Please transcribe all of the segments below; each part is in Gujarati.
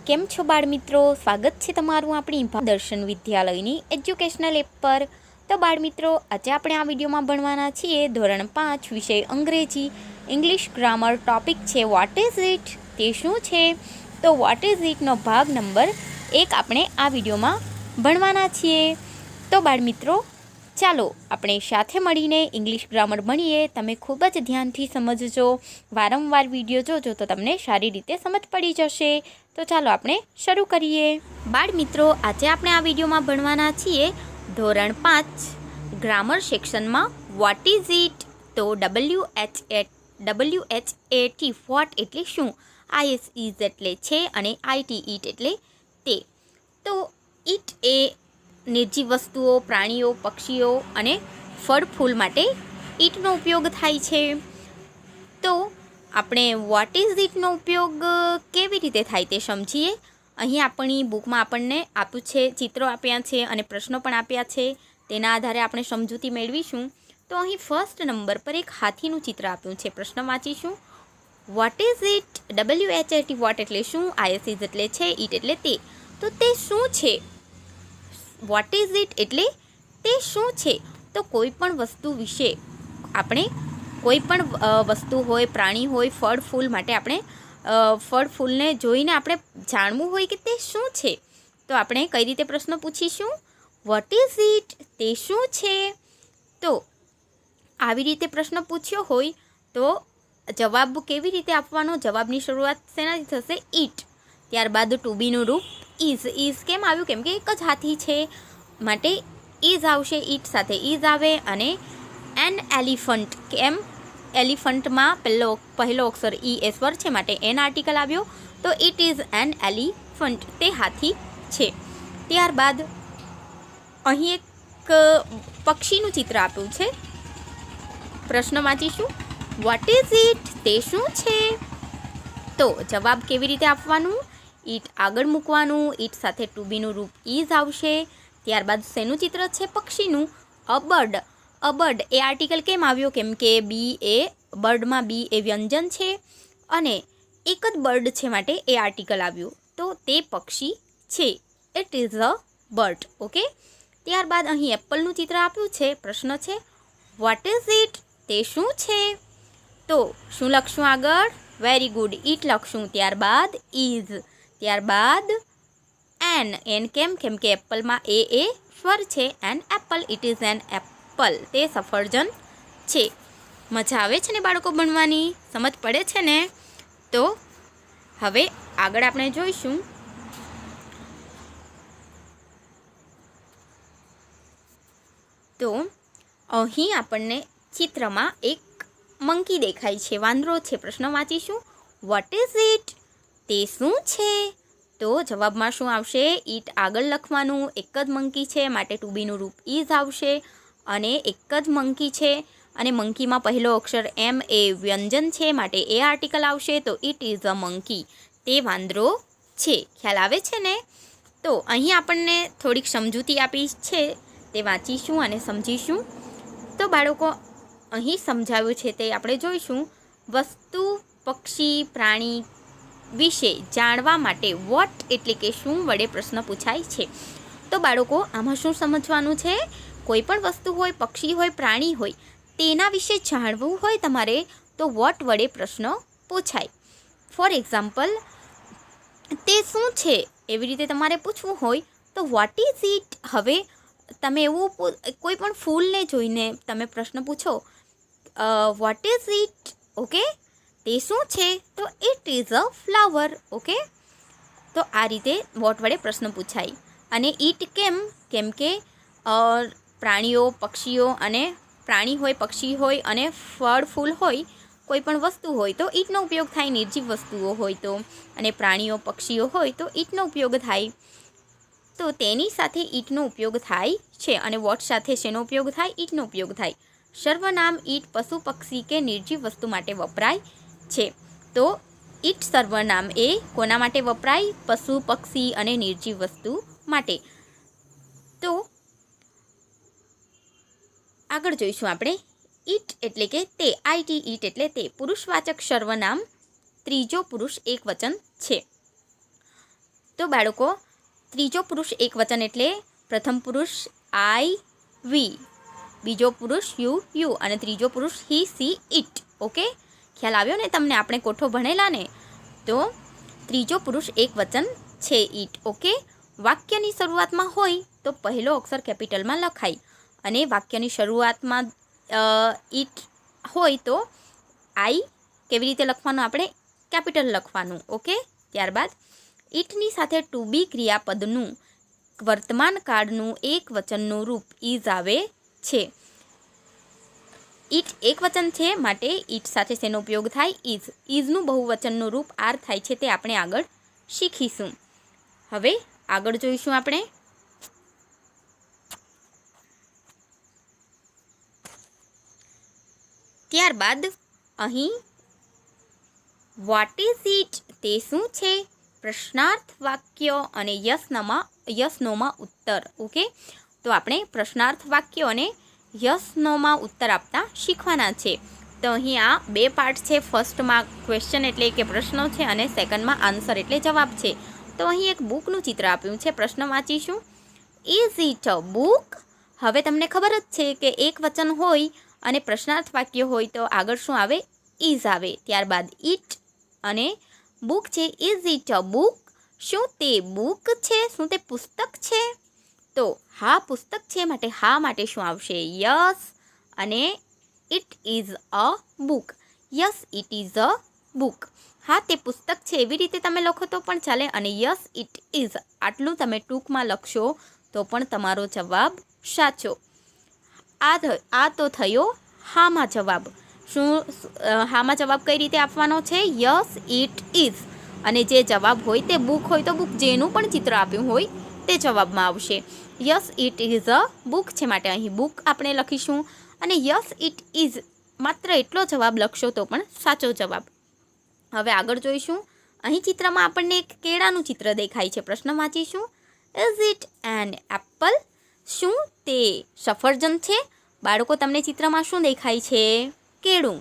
કેમ છો બાળ મિત્રો? સ્વાગત છે તમારું આપણી દર્શન વિદ્યાલયની એજ્યુકેશનલ એપ પર. તો બાળ મિત્રો, આજે આપણે આ વિડીયોમાં ભણવાના છીએ ધોરણ 5 વિષય અંગ્રેજી ઇંગ્લિશ ગ્રામર. ટોપિક છે વોટ ઇઝ ઇટ, તે શું છે. તો વોટ ઇઝ ઇટનો ભાગ નંબર 1 આપણે આ વિડીયોમાં ભણવાના છીએ. તો બાળ મિત્રો, ચાલો આપણે સાથે મળીને ઇંગ્લિશ ગ્રામર ભણીએ. તમે ખૂબ જ ધ્યાનથી સમજજો, વારંવાર વિડીયો જોજો તો તમને સારી રીતે સમજ પડી જશે. તો ચાલો આપણે શરૂ કરીએ. બાળ મિત્રો, આજે આપણે આ વિડીયોમાં ભણવાના છીએ ધોરણ 5 ગ્રામર સેક્શનમાં વોટ ઇઝ ઇટ. તો WHAT વોટ એટલે શું, IS ઇઝ એટલે છે અને IT ઇટ એટલે તે. તો ઇટ એ નિર્જીવ વસ્તુઓ, પ્રાણીઓ, પક્ષીઓ અને ફળ ફૂલ માટે ઈટનો ઉપયોગ થાય છે. તો આપણે વોટ ઇઝ ઇટનો ઉપયોગ કેવી રીતે થાય તે સમજીએ. અહીં આપણી બુકમાં આપણને આપ્યું છે, ચિત્રો આપ્યા છે અને પ્રશ્નો પણ આપ્યા છે. તેના આધારે આપણે સમજૂતી મેળવીશું. તો અહીં ફર્સ્ટ નંબર પર એક હાથીનું ચિત્ર આપ્યું છે. પ્રશ્ન વાંચીશું. What is it. WHAT what એટલે શું, IS ઇઝ એટલે છે, ઇટ એટલે તે. તો તે શું છે? વોટ ઇઝ ઇટ એટલે તે શું છે. તો કોઈ પણ વસ્તુ વિશે આપણે, કોઈ પણ વસ્તુ હોય, પ્રાણી હોય, ફળ ફૂલ માટે આપણે ફળ ફૂલને જોઈને આપણે જાણવું હોય કે તે શું છે. તો આપણે કઈ રીતે પ્રશ્ન પૂછીશું? વોટ ઇઝ ઇટ, તે શું છે. તો આવી રીતે પ્રશ્ન પૂછ્યો હોય તો જવાબ કેવી રીતે આપવાનો? જવાબની શરૂઆત શેનાથી થશે? ઇટ. ત્યારબાદ ટુ બીનું રૂપ ઇઝ. ઇઝ કેમ આવ્યું? કેમ કે એક જ હાથી છે માટે ઇઝ આવશે. ઇટ સાથે ઇઝ આવે. અને એન એલિફન્ટ, કેમ? એલિફન્ટમાં પહેલો અક્ષર ઈ એ સ્વર છે માટે એન આર્ટિકલ આવ્યો. તો ઇટ ઇઝ એન એલિફન્ટ, તે હાથી છે. ત્યારબાદ અહીં એક પક્ષીનું ચિત્ર આપ્યું છે. પ્રશ્ન વાંચીશું. વોટ ઇઝ ઇટ, તે શું છે. તો જવાબ કેવી રીતે આપવાનું? ઇટ આગળ મૂકવાનું. ઇટ સાથે ટુ બીનું રૂપ ઇઝ આવશે. ત્યારબાદ શેનું ચિત્ર છે? પક્ષીનું. A bird. A bird a article કેમ આવ્યો? કેમ કે બી એ બર્ડમાં બી એ વ્યંજન છે અને એક જ બર્ડ છે માટે એ આર્ટિકલ આવ્યું. તો તે પક્ષી છે. It is a bird. Okay. ત્યારબાદ અહીં એપલનું ચિત્ર આપ્યું છે. પ્રશ્ન છે વોટ ઇઝ ઇટ, તે શું છે. તો શું લખશું આગળ? વેરી ગુડ, ઇટ લખશું. ત્યારબાદ ઇઝ. ત્યારબાદ એન કેમ? કેમ કે એપલમાં એ સ્વર છે. An apple. It is an apple, તે સફરજન છે. મજા આવે છે ને બાળકો ભણવાની? સમજ પડે છે ને? તો હવે આગળ આપણે જોઈશું. તો અહીં આપણને ચિત્રમાં એક મંકી દેખાય છે, વાંદરો છે. પ્રશ્ન વાંચીશું. વોટ ઇઝ ઇટ, તે શું છે. તો જવાબમાં શું આવશે? ઇટ આગળ લખવાનું. એક જ મંકી છે માટે ટુ બીનું રૂપ ઇઝ આવશે. અને એક જ મંકી છે અને મંકીમાં પહેલો અક્ષર એમ એ વ્યંજન છે માટે એ આર્ટિકલ આવશે. તો ઇટ ઇઝ અ મંકી, તે વાંદરો છે. ખ્યાલ આવે છે ને? તો અહીં આપણને થોડીક સમજૂતી આપી છે, તે વાંચીશું અને સમજીશું. તો બાળકો, અહીં સમજાવ્યું છે તે આપણે જોઈશું. વસ્તુ, પક્ષી, પ્રાણી વિશે જાણવા માટે વોટ એટલે કે શું વડે પ્રશ્ન પૂછાય છે. તો બાળકો, આમાં શું સમજવાનું છે? કોઈ પણ વસ્તુ હોય, પક્ષી હોય, પ્રાણી હોય, તેના વિશે જાણવું હોય તમારે તો વોટ વડે પ્રશ્ન પૂછાય. ફોર એક્ઝામ્પલ, તે શું છે એવી રીતે તમારે પૂછવું હોય તો વોટ ઇઝ ઇટ. હવે તમે એવું કોઈ પણ ફૂલને જોઈને તમે પ્રશ્ન પૂછો વોટ ઇઝ ઇટ. ઓકે, તે શું છે. તો it is a flower. Okay. તો આ રીતે વોટ વડે પ્રશ્ન પૂછાય. અને ઇટ કેમ? કેમ કે પ્રાણીઓ, પક્ષીઓ અને પ્રાણી હોય, પક્ષી હોય અને ફળ ફૂલ હોય, કોઈ પણ વસ્તુ હોય તો ઈટનો ઉપયોગ થાય. નિર્જીવ વસ્તુઓ હોય તો, અને પ્રાણીઓ, પક્ષીઓ હોય તો ઈટનો ઉપયોગ થાય. તો તેની સાથે ઈટનો ઉપયોગ થાય છે. અને વોટ સાથે શેનો ઉપયોગ થાય? ઈટનો ઉપયોગ થાય. સર્વનામ ઈટ પશુ, પક્ષી કે નિર્જીવ વસ્તુ માટે વપરાય છે. તો ઈટ સર્વનામ એ કોના માટે વપરાય? પશુ, પક્ષી અને નિર્જીવ વસ્તુ માટે. તો આગળ જોઈશું આપણે. ઇટ એટલે કે તે. IT ઇટ એટલે તે. પુરુષવાચક સર્વનામ ત્રીજો પુરુષ એક વચન છે. તો બાળકો ત્રીજો પુરુષ એકવચન એટલે પ્રથમ પુરુષ આઈ વી, બીજો પુરુષ યુ અને ત્રીજો પુરુષ હી સી ઇટ. ઓકે, ખ્યાલ આવ્યો ને તમને? આપણે કોઠો ભણેલા ને, તો ત્રીજો પુરુષ એકવચન છે ઇટ. ઓકે, વાક્યની શરૂઆતમાં હોય તો પહેલો અક્ષર કેપિટલમાં લખાય અને વાક્યની શરૂઆતમાં ઇટ હોય તો આઈ કેવી રીતે લખવાનું? આપણે કેપિટલ લખવાનું. ઓકે, ત્યારબાદ ઇટની સાથે ટુ બી ક્રિયાપદનું વર્તમાન કાળનું એકવચનનું રૂપ ઇઝ આવે છે. ઇટ એકવચન છે માટે ઇટ સાથે શેનો ઉપયોગ થાય? ઇઝ. ઇઝનું બહુવચનનું રૂપ આર થાય છે, તે આપણે આગળ શીખીશું. હવે આગળ જોઈશું આપણે. ત્યારબાદ અહીં વોટ ઇઝ ઇટ તે શું છે? પ્રશ્નાર્થ વાક્ય અને યસ નોમાં ઉત્તર. ઓકે, તો આપણે પ્રશ્નાર્થ વાક્યો અને યસ નોમાં ઉત્તર આપતા શીખવાના છે. તો અહીં આ બે પાર્ટ છે. ફર્સ્ટમાં ક્વેશ્ચન એટલે કે પ્રશ્નો છે અને સેકન્ડમાં આન્સર એટલે જવાબ છે. તો અહીં એક બુકનું ચિત્ર આપ્યું છે. પ્રશ્ન વાંચીશું. Is it a book? હવે તમને ખબર જ છે કે એક વચન હોય અને પ્રશ્નાર્થ વાક્ય હોય તો આગળ શું આવે? ઇઝ આવે. ત્યારબાદ ઇટ અને બુક છે. Is it a book? શું તે બુક છે? શું તે પુસ્તક છે? તો હા પુસ્તક છે માટે હા માટે શું આવશે? યસ. અને it is a book. Yes it is a book. હા તે પુસ્તક છે એવી રીતે તમે લખો તો પણ ચાલે અને યસ ઇટ ઇઝ આટલું તમે ટૂંકમાં લખશો તો પણ તમારો જવાબ સાચો. આ તો થયો હામાં જવાબ. શું હામાં જવાબ કઈ રીતે આપવાનો છે? Yes it is. અને જે જવાબ હોય તે બુક હોય તો બુક, જેનું પણ ચિત્ર આપ્યું હોય તે જવાબમાં આવશે. Yes it is a book છે માટે અહીં બુક આપણે લખીશું અને યસ ઇટ ઇઝ માત્ર એટલો જવાબ લખશો તો પણ સાચો જવાબ. હવે આગળ જોઈશું. અહીં ચિત્રમાં આપણને એક કેળાનું ચિત્ર દેખાય છે. પ્રશ્ન વાંચીશું. Is it an apple? શું તે સફરજન છે? બાળકો તમને ચિત્રમાં શું દેખાય છે? કેળું.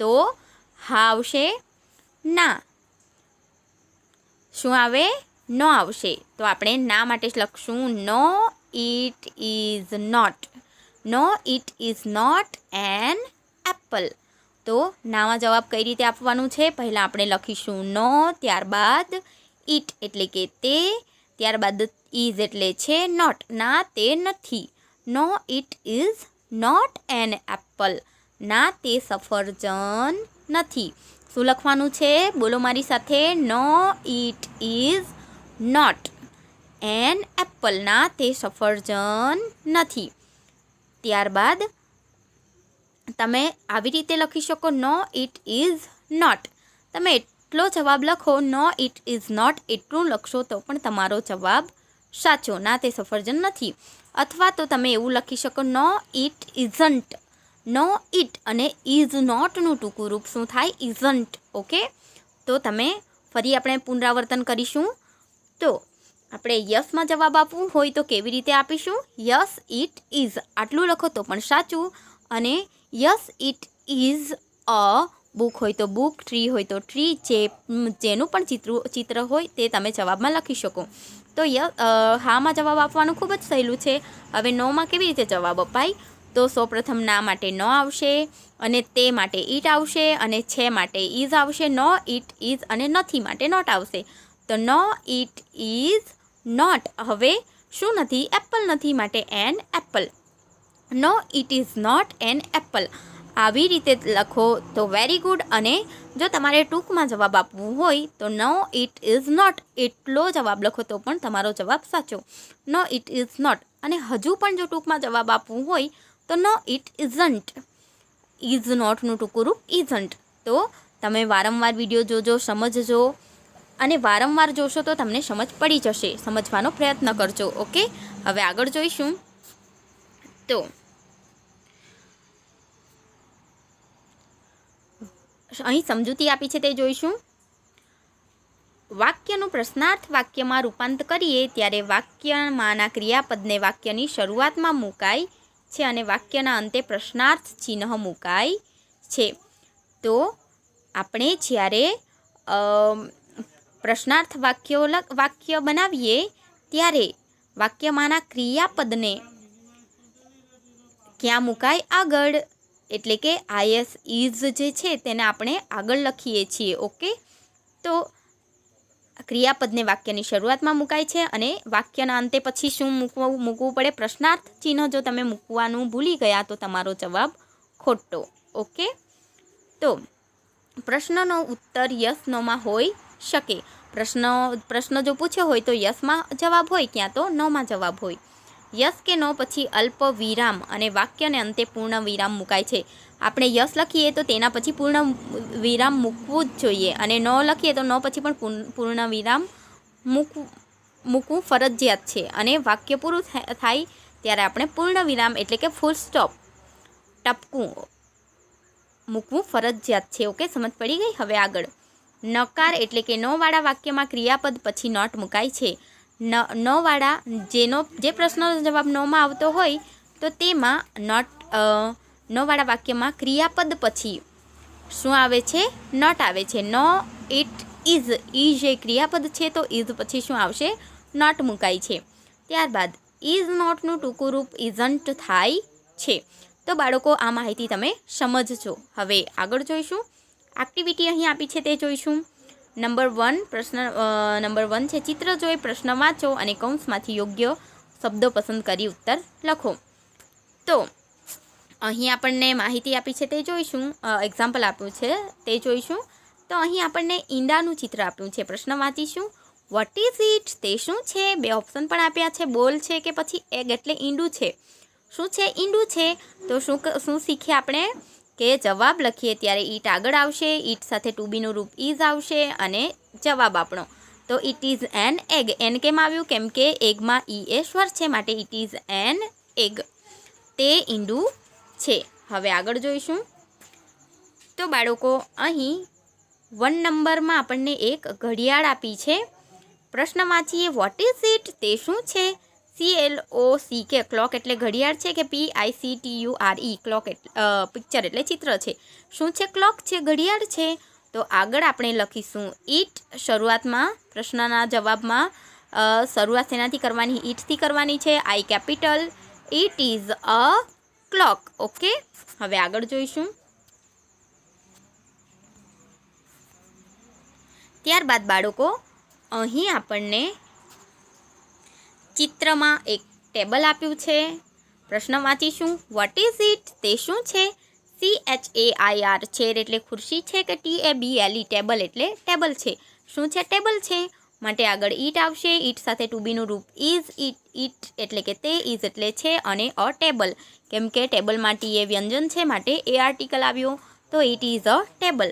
તો હા આવશે. ના શું આવે? નો આવશે. તો આપણે ના માટે જ લખશું. No it is not. No it is not an apple. તો નામાં જવાબ કઈ રીતે આપવાનું છે? પહેલાં આપણે લખીશું નો, ત્યારબાદ ઇટ એટલે કે તે, ત્યારબાદ ઇઝ એટલે છે, નોટ ના તે નથી. No it is not an apple. ના તે સફરજન નથી. શું લખવાનું છે? બોલો મારી સાથે. No it is not an apple. ના તે સફરજન નથી. ત્યારબાદ તમે આવી રીતે લખી શકો. નો ઇટ ઇઝ નોટ. તમે એટલો જવાબ લખો. નો ઇટ ઇઝ નોટ એટલું લખશો તો પણ તમારો જવાબ સાચો. ના તે સફરજન નથી. અથવા તો તમે એવું લખી શકો. નો ઇટ ઇઝન્ટ. નો ઇટ અને ઇઝ નોટનું ટૂંકું રૂપ શું થાય? ઇઝન્ટ. ઓકે, તો તમે ફરી આપણે પુનરાવર્તન કરીશું. તો આપણે યસમાં જવાબ આપવું હોય તો કેવી રીતે આપીશું? યસ ઇટ ઇઝ આટલું લખો તો પણ સાચું. અને yes it is a book હોય તો બુક, ટ્રી હોય તો ટ્રી, જેનું પણ ચિત્ર હોય તે તમે જવાબમાં લખી શકો. તો હામાં જવાબ આપવાનું ખૂબ જ સહેલું છે. હવે નોમાં કેવી રીતે જવાબ અપાય? તો સૌપ્રથમ ના માટે નો આવશે અને તે માટે ઇટ આવશે અને છે માટે ઇઝ આવશે. નો ઇટ ઇઝ અને નથી માટે નોટ આવશે. તો નો ઇટ ઇઝ નોટ. હવે શું નથી? એપલ નથી માટે an apple. No it is not an apple. આવી રીતે લખો તો વેરી ગુડ. અને જો તમારે ટૂંકમાં જવાબ આપવું હોય તો નો ઇટ ઇઝ નોટ એટલો જવાબ લખો તો પણ તમારો જવાબ સાચો. નો ઇટ ઇઝ નોટ. અને હજુ પણ જો ટૂંકમાં જવાબ આપવું હોય તો નો ઇટ ઇઝન્ટ. ઇઝ નોટનું ટૂંકું રૂપ ઇઝન્ટ. તો તમે વારંવાર વિડીયો જોજો, સમજજો અને વારંવાર જોશો તો તમને સમજ પડી જશે. સમજવાનો પ્રયત્ન કરજો. ઓકે, હવે આગળ જોઈશું. તો અહીં સમજૂતી આપી છે તે જોઈશું. વાક્યનું પ્રશ્નાર્થ વાક્યમાં રૂપાંતર કરીએ ત્યારે વાક્યમાંના ક્રિયાપદને વાક્યની શરૂઆતમાં મુકાય છે અને વાક્યના અંતે પ્રશ્નાર્થ ચિહ્ન મુકાય છે. તો આપણે જ્યારે પ્રશ્નાર્થ વાક્ય બનાવીએ ત્યારે વાક્યમાંના ક્રિયાપદને ક્યાં મુકાય? આગળ. એટલે કે આઈએસ ઇઝ જે છે તેને આપણે આગળ લખીએ છીએ. ઓકે, તો ક્રિયાપદને વાક્યની શરૂઆતમાં મુકાય છે અને વાક્યના અંતે પછી શું મૂકવું પડે? પ્રશ્નાર્થ ચિહ્ન જો તમે મૂકવાનું ભૂલી ગયા તો તમારો જવાબ ખોટો. ઓકે, તો પ્રશ્નનો ઉત્તર યસ નોમાં હોઈ શકે. પ્રશ્ન જો પૂછ્યો હોય તો યસમાં જવાબ હોય, ક્યાં તો નોમાં જવાબ હોય. યસ કે નો પછી અલ્પ વિરામ અને વાક્યને અંતે પૂર્ણ વિરામ મુકાય છે. આપણે યસ લખીએ તો તેના પછી પૂર્ણ વિરામ મૂકવું જ જોઈએ, અને નો લખીએ તો નો પછી પણ પૂર્ણ વિરામ મૂકવું ફરજિયાત છે. અને વાક્ય પૂરું થાય ત્યારે આપણે પૂર્ણ વિરામ એટલે કે ફૂલ સ્ટોપ, ટપકું મૂકવું ફરજિયાત છે. ઓકે, સમજ પડી ગઈ? હવે આગળ. નકાર એટલે કે નોવાળા વાક્યમાં ક્રિયાપદ પછી નોટ મુકાય છે. નોવાળા જે પ્રશ્નનો જવાબ નોમાં આવતો હોય તો તેમાં નોવાળા વાક્યમાં ક્રિયાપદ પછી શું આવે છે? નોટ આવે છે. નો, ઇટ, ઇઝ. ઇઝ એ ક્રિયાપદ છે તો ઇઝ પછી શું આવશે? નોટ મુકાય છે. ત્યારબાદ ઇઝ નોટનું ટૂંકું રૂપ ઇઝન્ટ થાય છે. તો બાળકો આ માહિતી તમે સમજજો. હવે આગળ જોઈશું. એક્ટિવિટી અહીં આપી છે તે જોઈશું. નંબર 1 છે ચિત્ર જોઈ પ્રશ્ન વાંચો અને કૌંસમાંથી યોગ્ય શબ્દો પસંદ કરી ઉત્તર લખો. તો અહીં આપણને માહિતી આપી છે તે જોઈશું, એક્ઝામ્પલ આપ્યું છે તે જોઈશું. તો અહીં આપણને ઈંડાનું ચિત્ર આપ્યું છે. પ્રશ્ન વાંચીશું. What is it? તે શું છે? 2 ઓપ્શન પણ આપ્યા છે. બોલ છે કે પછી એગ એટલે ઈંડું છે. શું છે? ઈંડું છે. તો શું શીખીએ આપણે? કે જવાબ લખીએ ત્યારે ઈટ આગળ આવશે, ઈટ સાથે ટુ બીનું રૂપ ઇઝ આવશે અને જવાબ આપણો. તો it is an egg. An કેમ આવ્યું? કેમ કે એગમાં ઈ એ સ્વર છે, માટે ઇટ ઇઝ એન એગ. તે ઈંડું છે. હવે આગળ જોઈશું. તો બાળકો અહીં 1 નંબરમાં આપણને એક ઘડિયાળ આપી છે. પ્રશ્ન વાંચીએ. Vote is it? તે શું છે? CLOC કે ક્લોક એટલે ઘડિયાળ છે કે PICTURE ક્લોક પિક્ચર એટલે ચિત્ર છે. શું છે? ક્લોક છે, ઘડિયાળ છે. તો આગળ આપણે લખીશું ઇટ. શરૂઆતમાં પ્રશ્નના જવાબમાં શરૂઆત શેનાથી કરવાની? ઇટથી કરવાની છે. I capital. It is a clock. Okay, હવે આગળ જોઈશું. ત્યારબાદ બાળકો અહીં આપણને ચિત્રમાં એક ટેબલ આપ્યું છે. પ્રશ્ન વાંચીશું. What is it? તે શું છે? CHAIR ચેર એટલે ખુરશી છે કે TABLE ટેબલ એટલે ટેબલ છે. શું છે? ટેબલ છે, માટે આગળ ઈટ આવશે. ઈટ સાથે ટુ બીનું રૂપ ઇઝ. ઈટ એટલે કે તે, ઇઝ એટલે છે અને અ ટેબલ. કેમ કે ટેબલમાં ટી એ વ્યંજન છે માટે એ આર્ટિકલ આવ્યો, તો ઇટ ઇઝ અ ટેબલ.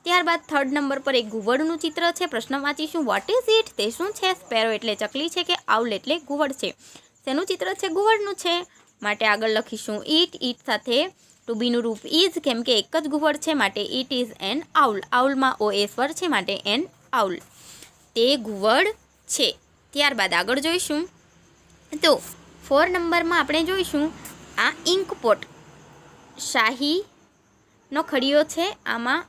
ત્યારબાદ 3rd નંબર પર એક ઘુવડનું ચિત્ર છે. પ્રશ્ન વાંચીશું. What is it? તે શું છે? સ્પેરો એટલે ચકલી છે કે આઉલ એટલે ઘુવડ છે? શેનું ચિત્ર છે? ઘુવડનું છે, માટે આગળ લખીશું ઈટ. ઈટ સાથે ટુ બીનું રૂપ ઇઝ. કેમ કે એક જ ઘુવડ છે માટે ઇટ ઇઝ એન આઉલ. આઉલમાં ઓ એ સ્વર છે માટે એન આઉલ. તે ઘુવડ છે. ત્યારબાદ આગળ જોઈશું. તો 4 નંબરમાં આપણે જોઈશું આ ઇન્કપોટ શાહીનો ખડીયો છે. આમાં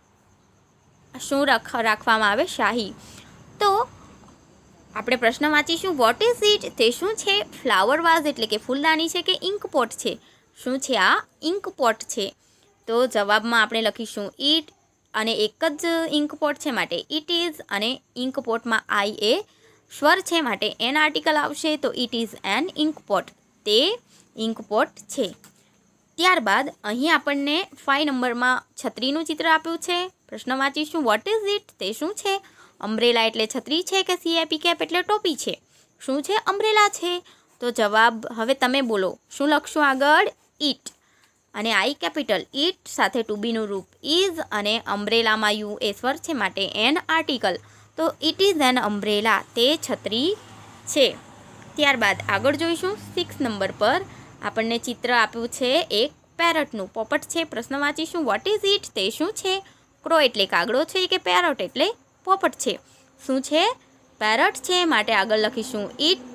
શું રાખવામાં આવે? શાહી. તો આપણે પ્રશ્ન વાંચીશું. What is it? તે શું છે? ફ્લાવર વાઝ એટલે કે ફૂલદાની છે કે ઇન્કપોટ છે? શું છે? આ ઇન્કપોટ છે. તો જવાબમાં આપણે લખીશું ઇટ, અને એક જ ઇન્કપોટ છે માટે ઇટ ઇઝ, અને ઇન્કપોટમાં આઈ એ સ્વર છે માટે એન આર્ટિકલ આવશે. તો ઇટ ઇઝ એન ઇન્કપોટ. તે ઇન્કપોટ છે. ત્યારબાદ અહીં આપણને 5 નંબરમાં છત્રીનું ચિત્ર આપ્યું છે. પ્રશ્ન વાંચીશું. What is it? તે શું છે? અમ્બ્રેલા એટલે છત્રી છે કે CAP કેપ એટલે ટોપી છે? શું છે? અમ્બ્રેલા છે. તો જવાબ હવે તમે બોલો. શું લખશું આગળ? ઇટ, અને I કેપિટલ. ઇટ સાથે ટુ બીનું રૂપ ઇઝ, અને અમ્બ્રેલામાં યુ એ સ્વર છે માટે એન આર્ટિકલ. તો ઇટ ઇઝ એન અમ્બ્રેલા. તે છત્રી છે. ત્યારબાદ આગળ જોઈશું. 6 નંબર પર આપણને ચિત્ર આપ્યું છે એક પેરટનું. પોપટ છે. પ્રશ્ન વાંચીશું. What is it? તે શું છે? ક્રો એટલે કાગડો છે કે પેરટ એટલે પોપટ છે? શું છે? પેરટ છે, માટે આગળ લખીશું ઇટ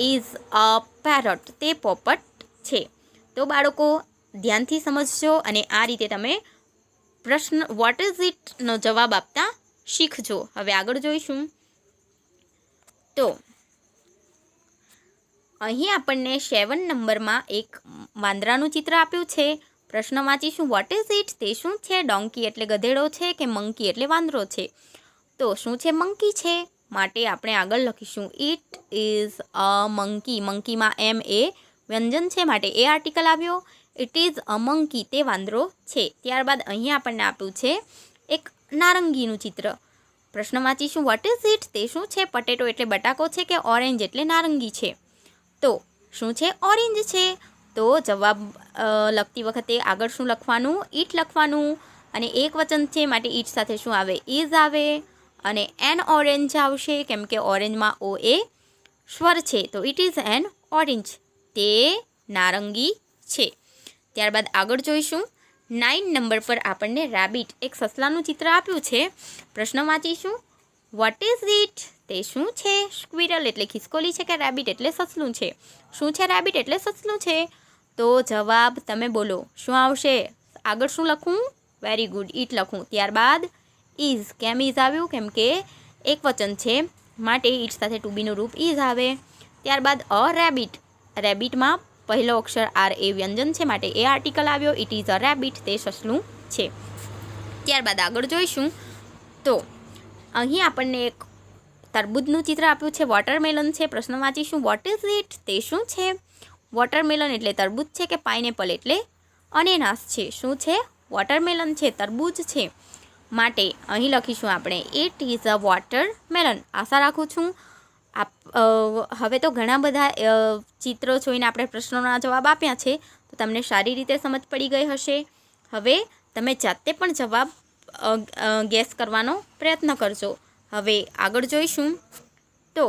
ઇઝ અ પેરટ. તે પોપટ છે. તો બાળકો ધ્યાનથી સમજજો અને આ રીતે તમે પ્રશ્ન વોટ ઇઝ ઇટનો જવાબ આપતા શીખજો। હવે આગળ જોઈશું તો અહીં આપણને 7 નંબરમાં એક વાંદરાનું ચિત્ર આપ્યું છે। પ્રશ્ન વાંચીશું વોટ ઇઝ ઇટ, તે શું છે? ડોંકી એટલે ગધેડો છે કે મંકી એટલે વાંદરો છે? તો શું છે? મંકી છે, માટે આપણે આગળ લખીશું ઇટ ઇઝ અ મંકી। મંકીમાં એમ એ વ્યંજન છે માટે એ આર્ટિકલ આવ્યો। ઇટ ઇઝ અ મંકી, તે વાંદરો છે। ત્યારબાદ અહીં આપણને આપ્યું છે એક નારંગીનું ચિત્ર। પ્રશ્ન વાંચીશું વોટ ઇઝ ઇટ, તે શું છે? પટેટો એટલે બટાકો છે કે ઓરેન્જ એટલે નારંગી છે? તો શું છે? ઓરેન્જ છે। તો જવાબ લખતી વખતે આગળ શું લખવાનું? ઈટ લખવાનું, અને એક વચન છે માટે ઈટ સાથે શું આવે? ઇઝ આવે, અને એન ઓરેન્જ આવશે કેમ કે ઓરેન્જમાં ઓ એ સ્વર છે। તો ઇટ ઇઝ એન ઓરેન્જ, તે નારંગી છે। ત્યારબાદ આગળ જોઈશું 9 નંબર પર આપણને રેબિટ એક સસલાનું ચિત્ર આપ્યું છે। પ્રશ્ન વાંચીશું વોટ ઇઝ ઇટ, તે શું છે? સ્ક્વિરલ એટલે ખિસકોલી છે કે રેબિટ એટલે સસલું છે? શું છે? રેબિટ એટલે સસલું છે। તો જવાબ તમે બોલો શું આવશે? આગળ શું લખું? વેરી ગુડ, ઇટ લખું। ત્યારબાદ ઇઝ, કેમ ઇઝ આવ્યું? કેમ કે એક વચન છે માટે ઇટ સાથે ટુ બીનું રૂપ ઇઝ આવે। ત્યારબાદ અ રેબિટ, રેબિટમાં પહેલો અક્ષર આર એ વ્યંજન છે માટે એ આર્ટિકલ આવ્યો। ઇટ ઇઝ અ રેબિટ, તે સસલું છે। ત્યારબાદ આગળ જોઈશું તો અહીં આપણને એક તરબૂચનું ચિત્ર આપ્યું છે, વોટરમેલન છે। પ્રશ્ન વાંચીશું વોટ ઇઝ ઇટ, તે શું છે? વોટરમેલન એટલે તરબૂચ છે કે પાઇનેપલ એટલે અનેનાસ છે? શું છે? વોટરમેલન છે, તરબૂચ છે, માટે અહીં લખીશું આપણે ઇટ ઇઝ અ વોટરમેલન। આશા રાખું છું હવે તો ઘણા બધા ચિત્રો જોઈને આપણે પ્રશ્નોના જવાબ આપ્યા છે, તો તમને સારી રીતે સમજ પડી ગઈ હશે। હવે તમે જાતે પણ જવાબ ગેસ કરવાનો પ્રયત્ન કરજો। હવે આગળ જોઈશું તો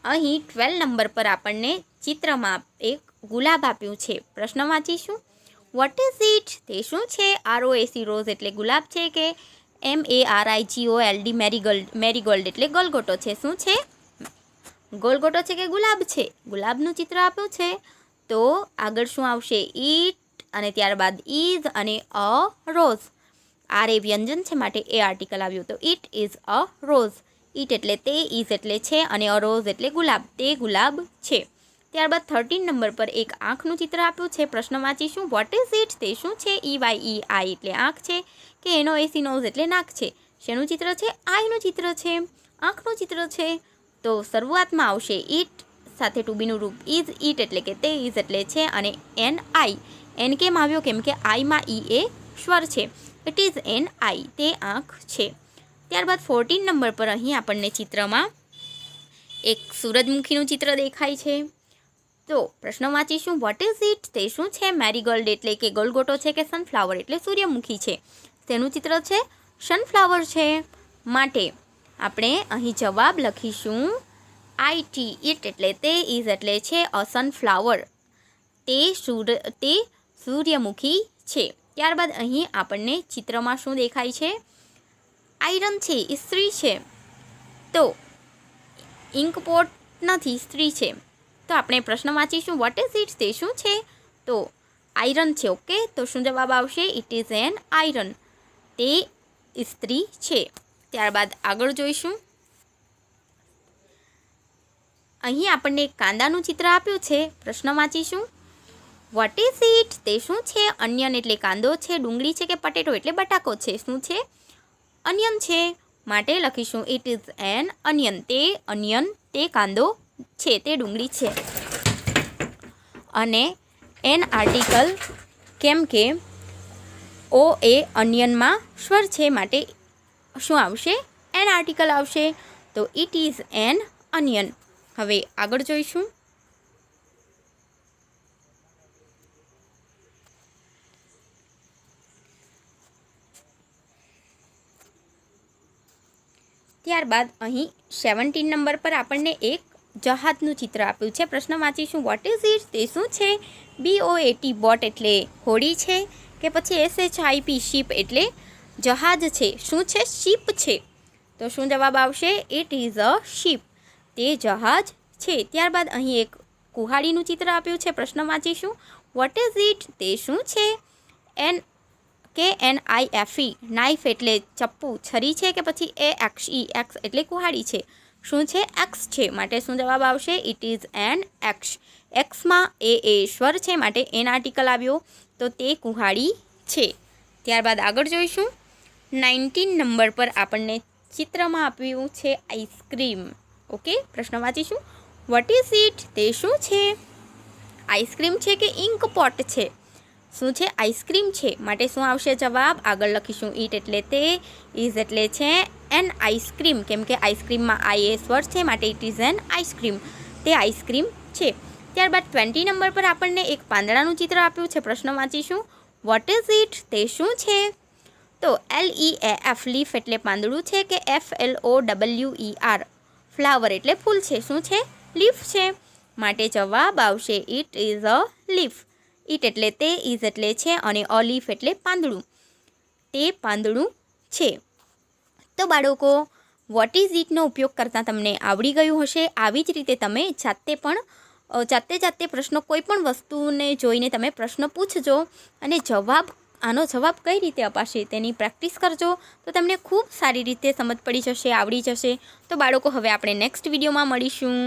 અહીં 12 નંબર પર આપણને ચિત્રમાં એક ગુલાબ આપ્યું છે। પ્રશ્ન વાંચીશું વોટ ઇઝ ઇટ, તે શું છે? ROAC રોઝ એટલે ગુલાબ છે કે MARIGOLD મેરીગોલ્ડ એટલે ગલગોટો છે? શું છે? ગોલગોટો છે કે ગુલાબ છે? ગુલાબનું ચિત્ર આપ્યું છે, તો આગળ શું આવશે? ઇટ, અને ત્યારબાદ ઇઝ અને અ રોઝ। આર એ વ્યંજન છે માટે એ આર્ટિકલ આવ્યું, તો it is a rose. It એટલે તે, ઇઝ એટલે છે, અને અ રોઝ એટલે ગુલાબ, તે ગુલાબ છે। ત્યારબાદ 13 નંબર પર એક આંખનું ચિત્ર આપ્યું છે। પ્રશ્ન વાંચીશું વોટ ઇઝ ઇટ, તે શું છે? EYE આઈ એટલે આંખ છે કે NOAC નોઝ એટલે નાક છે? શેનું ચિત્ર છે? આઈનું ચિત્ર છે, આંખનું ચિત્ર છે। તો શરૂઆતમાં આવશે ઇટ સાથે ટુ બીનું રૂપ ઇઝ, ઇટ એટલે કે તે, ઇઝ એટલે છે, અને એન આઈ, એન કેમ આવ્યો? કેમ કે આઈમાં ઈ એ સ્વર છે। ઇટ ઇઝ એન આઈ, તે આંખ છે। ત્યારબાદ 14 નંબર પર અહીં આપણને ચિત્રમાં એક સૂરજમુખીનું ચિત્ર દેખાય છે। તો પ્રશ્ન વાંચીશું વોટ ઇઝ ઇટ, તે શું છે? મેરીગોલ્ડ એટલે કે ગલગોટો છે કે સનફ્લાવર એટલે સૂર્યમુખી છે? તેનું ચિત્ર છે સનફ્લાવર છે, માટે આપણે અહીં જવાબ લખીશું IT, ઇટ એટલે તે, ઇઝ એટલે છે, અ સનફ્લાવર, તે સૂર્યમુખી છે। ત્યારબાદ અહીં આપણને ચિત્રમાં શું દેખાય છે? આયરન છે, ઇસ્ત્રી છે, તો ઇન્કપોટ નથી, ઇસ્ત્રી છે। તો આપણે પ્રશ્ન વાંચીશું વોટ ઇઝ ઇટ, તે શું છે? તો આયરન છે, ઓકે। તો શું જવાબ આવશે? ઇટ ઇઝ એન આયરન, તે ઇસ્ત્રી છે। ત્યારબાદ આગળ જોઈશું અહીં આપણને કાંદાનું ચિત્ર આપ્યું છે। પ્રશ્ન વાંચીશું વોટ ઇઝ ઇટ, તે શું છે? અનિયન એટલે કાંદો છે, ડુંગળી છે કે પટેટો એટલે બટાકો છે? શું છે? અનિયન છે, માટે લખીશું ઇટ ઇઝ એન અનિયન, તે અનિયન, તે કાંદો છે, તે ડુંગળી છે, અને એન આર્ટિકલ કેમ કે ઓ એ અનિયનમાં સ્વર છે માટે શું આવશે? એન આર્ટિકલ આવશે। તો ઇટ ઇઝ એન અનિયન। હવે આગળ જોઈશું ત્યારબાદ અહીં 17 નંબર પર આપણને એક જહાજનું ચિત્ર આપ્યું છે। પ્રશ્ન વાંચીશું વોટ ઇઝ ઇટ, તે શું છે? BOAT બોટ એટલે હોડી છે કે પછી SHIP શિપ એટલે જહાજ છે? શું છે? શિપ છે, તો શું જવાબ આવશે? ઇટ ઇઝ અ શિપ, તે જહાજ છે। ત્યારબાદ અહીં એક કુહાડીનું ચિત્ર આપ્યું છે। પ્રશ્ન વાંચીશું વોટ ઇઝ ઇટ તે શું છે? KNIFE નાઇફ એટલે ચપ્પુ છરી છે કે પછી AXE એક્સ એટલે કુહાડી છે. શું છે? એક્સ છે, માટે શું જવાબ આવશે? It is an X. એક્સમાં એ સ્વર છે માટે એન આર્ટિકલ આવ્યો, તો તે કુહાડી છે. ત્યારબાદ આગળ જોઈશું. 19 નંબર પર આપણને ચિત્રમાં આપ્યું છે આઈસ્ક્રીમ. ઓકે, પ્રશ્ન વાંચીશું. વોટ ઇઝ ઇટ તે શું છે? આઈસ્ક્રીમ છે કે ઇંક પોટ છે? શું છે? આઈસ્ક્રીમ છે, માટે શું આવશે જવાબ? આગળ લખીશું ઇટ એટલે તે, ઇઝ એટલે છે એન આઈસ્ક્રીમ, કેમ કે આઈસ્ક્રીમમાં આઈ એ સ્વર છે માટે ઇટ ઇઝ એન આઈસ્ક્રીમ. તે આઈસ્ક્રીમ છે. ત્યારબાદ 20 નંબર પર આપણને એક પાંદડાનું ચિત્ર આપ્યું છે. પ્રશ્ન વાંચીશું. વોટ ઇઝ ઇટ તે શું છે? તો LEAF લીફ એટલે પાંદડું છે કે FLOWER ફ્લાવર એટલે ફૂલ છે? શું છે? લીફ છે, માટે જવાબ આવશે it is a leaf. It એટલે તે, ઇઝ એટલે છે અને અ લીફ એટલે પાંદડું. તે પાંદડું છે. તો બાળકો, વોટ ઇઝ ઇટનો ઉપયોગ કરતાં તમને આવડી ગયું હશે. આવી જ રીતે તમે જાતે પ્રશ્નો કોઈ પણ વસ્તુને જોઈને તમે પ્રશ્ન પૂછજો અને આનો જવાબ કઈ રીતે અપાશે તેની પ્રેક્ટિસ કરજો, તો તમને ખૂબ સારી રીતે સમજ પડી જશે, આવડી જશે. તો બાળકો, હવે આપણે નેક્સ્ટ વિડીયોમાં મળીશું.